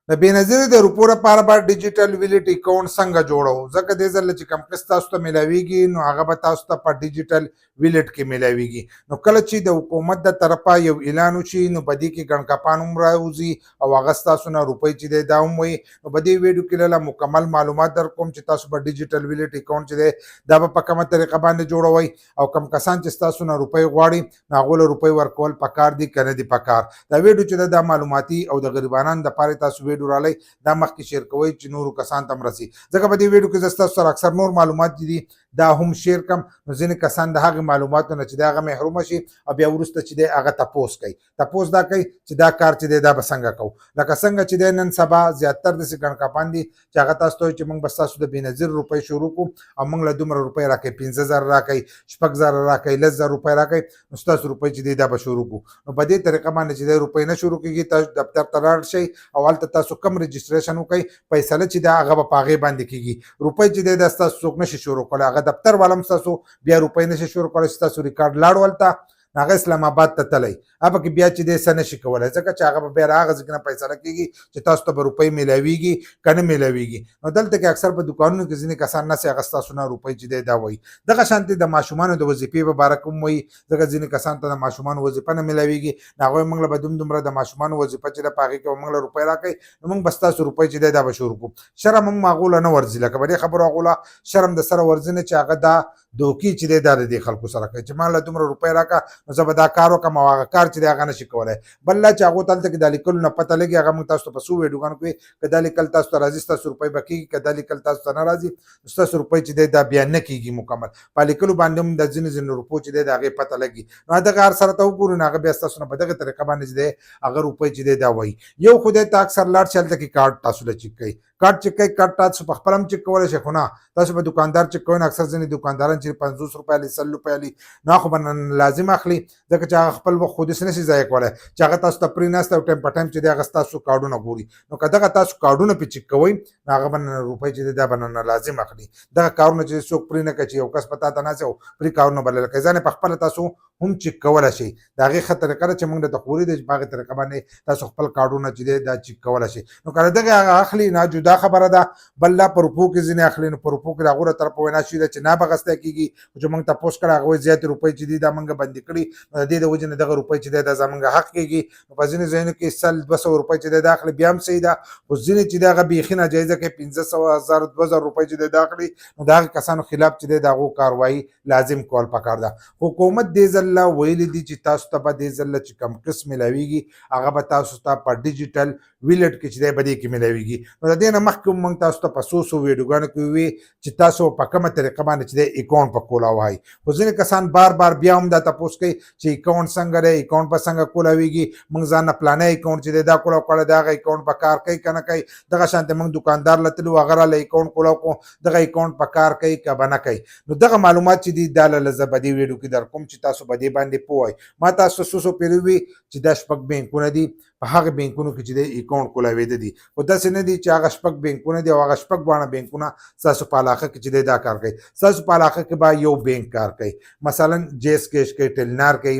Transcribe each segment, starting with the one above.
د بېنظیرې د روپو لپاره به ډیجیټل ویلیټ اکاونټ څنګه جوړو ځکه دې ځل چې کم قسط تاسو ته میلاویږي نو هغه به تاسو ته په ډیجیټل ویلیټ کې میلاویږي نو کله چې د حکومت د طرفه یو اعلان وشي نو په دې کې ګڼکپان هم راوځي او هغه ستاسو نه روپۍ چې دی دا هم وایي نو په دې ویډیو کې له مکمل معلومات در کوم چې تاسو په ډیجیټل ویلیټ اکاونټ چې دی دا به په کومه طریقه باندې جوړوئ او کم کسان چې ستاسو نه روپۍ غواړي نو هغو له روپۍ ورکول پکار دي که نه دي پکار دا ویډیو چې دی دا معلوماتي او د غریبانو دپاره تاسو ویډیو رالی دا مخکې شیر کوئ چې نورو کسان ته هم رسي ځکه په دې ویډیو کې زه ستاسو سره اکثر نور معلومات دي دا هم شیر کم نو ځینې کسان د هغې معلوماتو نه چې دی هغه محرومه شي او بیا وروسته چې دی هغه تپوس کوي تپوس دا کوي چې دا کار چې دی دا به څنګه کوو لکه څنګه چې دی نن سبا زیاتر داسې ګڼکپان دي چې هغه تاسو ته وایي چې موږ به ستاسو د بېنظیر روپۍ شروع کړو او موږ له دومره روپۍ راکوئ 15,000 راکوئ 6,000 راکوئ 10,000 روپۍ راکوئ نو ستاسو روپۍ چې دی دا به شروع کړو نو په دې طریقه باندې چې دی روپۍ نه شروع کېږي تاسو دفتر ته لاړ شئ او هلته تاسو کم رجسټریشن وکړئ فیصله چې دا هغه به په هغې باندې کېږي روپۍ چې دی دا ستاسو څوک نشي شروع کولی هغه دفتر والا هم ستاسو بیا روپۍ نشي شروع کولی چې تاسو ریکارډ لاړ ولته هغه اسلام آباد ته تللی هغه کې بیا چې دی څه نشي کولی ځکه چې هغه به بیا هغه ځای کې نه فیصله کېږي چې تاسو ته به روپۍ میلاویږي که نه میلاویږي نو دلته کې اکثر په دوکانونو کې ځینې کسان نسې هغه ستاسو نه روپۍ چې دی دا وایي دغه شانتې د ماشومانو د وظیفې په باره کې هم وایي ځکه ځینې کسان ته د ماشومانو وظیفه نه میلاویږي نو هغوی موږ له به دومره د ماشومانو وظیفه چې ده په هغې کې به موږ له روپۍ راکوئ نو موږ به ستاسو روپۍ چې دی دا به شروع کړو شرم هم هغو له نه ورځي لکه په دې خبرو هغو له شرم د سره ورځي نه چې هغه دا دوکې چې دی دا د دې خلکو سره کوي چې ما له دومره روپۍ راکړه نو زه به دا کار وکړم او هغه کار چې دی هغه نشي کولی بل لا چې هغو ته هلته کې دا لیکلو نه پته لګي هغه موږ تاسو ته په څو ویډیوګانو کې که دا لیکل تاسو ته راځي ستاسو روپۍ به کېږي که دا لیکل تاسو ته نه راځي نو ستاسو روپۍ چې دی دا بیا نه کېږي مکمل په لیکلو باندې هم د ځینې ځینې روپو چې دی د هغې پته لګي نو دغه هر سره ته وګورو نو هغه بیا ستاسو نه په دغه طریقه باندې چې دی هغه روپۍ چې دی دا وایي یو خو دی ته اکثر لاړ شي هلته کې کارډ تاسو له چیک کوي کارډ چیک کوي کارډ تاسو په خپله هم چیک کولی شئ خو نه تاسو به دوکاندار چیک کوئ نو اکثر ځینې دوکانداران چې 50 روپۍ علي 100 روپۍ علي نو هغه به لازم اخلي ځکه چې هغه خپل وخت خو داسې نشي ضایع کولی چې هغه تاسو ته پرېناسته او ټایم په ټایم چې دی هغه ستاسو کارډونه ګوري نو که دغه تاسو کارډونه پې چیک کوئ نو هغه به روپۍ چې دی دا به نه لازم اخلي دغه کارونه چې څوک پرې نه کوي چې یو کس په تا ته ناست او پرې کارونه به لکه ځان په خپله تاسو هم چیک کولی شئ د هغې ښه طریقه ده چې موږ درته خوري دی چې په هغې طریقه باندې تاسو خپل کارډونه چې دی دا چیک کولی شئ نو که دغې هغه اخلي نه جدا خبره ده بل لا په روپو کې ځینې اخلي نو په روپو کې د هغو له طرفه وینا شوې ده چې نه به اخیستی کېږي خو چې موږ تپوس کړی هغه وایي زیاتې روپۍ چې دي دا موږ بندي کړي نو د دې د وجې نه دغه روپۍ چې دی دا زموږ حق کېږي نو په ځینې ځایونو کې 100-200 روپۍ چې دی دا اخلي بیا هم صحیح ده خو ځینې چې دی هغه بیخي ناجایزه کوي 500,000-2,000 روپۍ چې دی دا اخلي نو د هغې کسانو خلاف چې دی د هغو کاروایي لازم کول پکار ده حکومت دې ځله ویلي دي چې تاسو ته به دې ځله چې کم قسط میلاویږي هغه به تاسو ته په ډیجیټل ویلیټ کې چې دی به دې کې میلاویږي نو د دې نه مخکې موږ تاسو ته په څو ویډیوګانو کې وویل چې تاسو په کومه طریقه باندې چې دی اکاونټ په کولاوئ خو ځینې کسان بار بار بیا هم دا تپوس کوي چې اکاونټ څنګه دی اکاونټ به څنګه کولاویږي موږ ځان نه پلانی اکاونټ چې دی دا کولاو کړی د هغه اکاونټ په کار کوي که نه کوي دغه شانتې موږ دوکاندار له تلو هغه راله اکاونټ کولاو کړو دغه اکاونټ په کار کوي که به نه کوي نو دغه معلومات چې دي دا له زه په دې ویډیو کې در کوم چې تاسو په دې باندې پوه وئ ما تاسو څو پیرې وي چې دا 6 بینکونه دي په هغه بینکونو کې چې دی اکاونټ کولاوېده دي خو داسې نه دي چې هغه 6 بینکونه دي او هغه 6 باندې بینکونه ستاسو په علاقه کې چې دی دا کار کوي ستاسو په علاقه کې به یو بینک کار کوي مثلا جیس کیش کوي ټیلنار کوي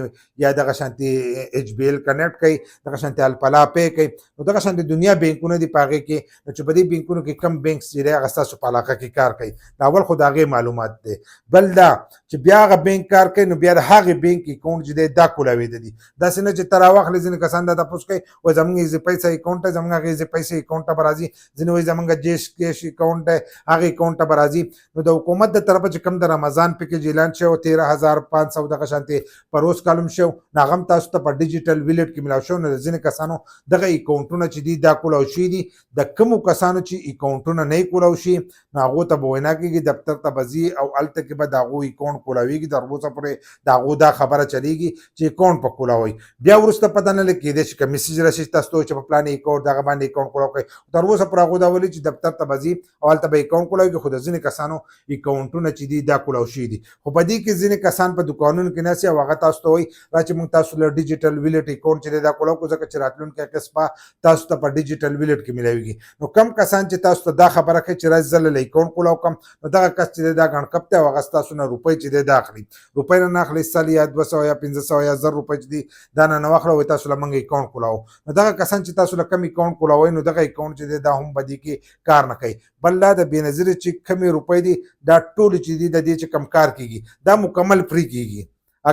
یا دغه شانتي ایچ بی ایل کنیکټ کوي دغه شانتي الپلا پې کوي نو دغه شانتي دنیا بینکونه دي په هغې کې نو چې په دې بینکونو کې کم بینک چې دی هغه ستاسو په علاقه کې کار کوي دا اول خو د هغې معلومات دی بل دا چې بیا هغه بینک کار کوي نو بیا د هغې بینک اکاونټ چې دی دا کولاوېده دي داسې نه چې ته راواخلې ځینې کسان دا تپوس کوي وایي زموږ ایزي پیسه اکاونټ دی زموږ هغې ایزي پیسې اکاونټ ته به راځي ځینې وایي زموږ جیس کیش اکاونټ دی هغې اکاونټ ته به راځي نو د حکومت د طرفه چې کوم د رمضان پیکیج اعلان شوی 13,500 دغه شانتې په روز کالم شو نو هغه هم تاسو ته په ډیجیټل ویلیټ کې میلاو شوی نو د ځینې کسانو دغه اکاونټونه چې دي دا کولاو شوي دي د کومو کسانو چې اکاونټونه نه یې کولاو شي نو هغو ته به وینا کېږي دفتر ته به ځي او هلته کې به د هغو اکاونټ کولاویږي تر اوسه پورې د هغو دا خبره چلیږي چې اکاونټ په کولاوئ بیا وروسته پته نه لګي کېدای شي که میسیج راشي تاسو ته چې په پلان اکاونټ دغه باندې اکاونټ کولاو کوئ تر اوسه پورې هغو دا ویلي چې دفتر ته به ځي او هلته به اکاونټ کولاوږي خو د ځینې کسانو اکاونټونه چې دي دا کولاو شوي دي خو په دې کې ځینې کسان په دوکانونو کې ناست او هغه تاسو ته وایي را چې موږ تاسو له ډیجیټل ویلیټ اکاونټ چې دی دا کولاو کړو ځکه چې راتلونکی قسط به تاسو ته په ډیجیټل ویلیټ کې میلاویږي نو کم کسان چې تاسو ته دا خبره کوي چې راځي زه له اکاونټ کولاو کړم نو دغه کس چې دی دا ګڼکپ دی او هغه ستاسو نه روپۍ چې دی دا اخلي روپۍ نه اخلي 100 یا 200 یا 500 یا 1000 روپۍ چې دي دا نه واخله وایي تاسو له موږ اکاونټ کولاو نو دغه کسان چې تاسو له کوم اکاونټ کولوئ نو دغه اکاونټ چې دی دا هم په دې کې کار نه کوي. بل دا د بېنظیرې چې کمې روپۍ دي دا ټولې چې دي د دې چې کم کار کېږي دا مکمل فری کېږي.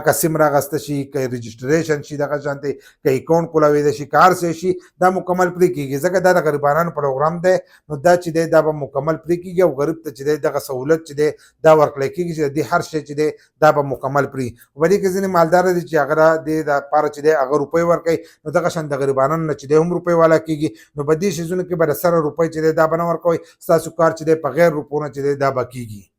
که سیم راغسته شي که رجسټریشن شي دغه شانتې که اکاونټ کولوی شي که هر څه شي دا مکمل پرې کېږي ځکه دا د غریبانو پروګرام دی نو دا چې دی دا به مکمل پرې کېږي او غریب ته چې دی دغه سهولت چې دی دا ورکړی کېږي چې د دې هر شی چې دی دا به مکمل پرې. په دې کې ځینې مالدار دي چې هغه د دې دپاره چې دی هغه روپۍ ورکوي نو دغه شان د غریبانو نه چې دی هم روپۍ والا کېږي نو په دې شیزونو کې به د سره روپۍ چې دی دا به نه ورکوئ ستاسو کار چې دی په غیر روپو نه چې دی دا به کېږي.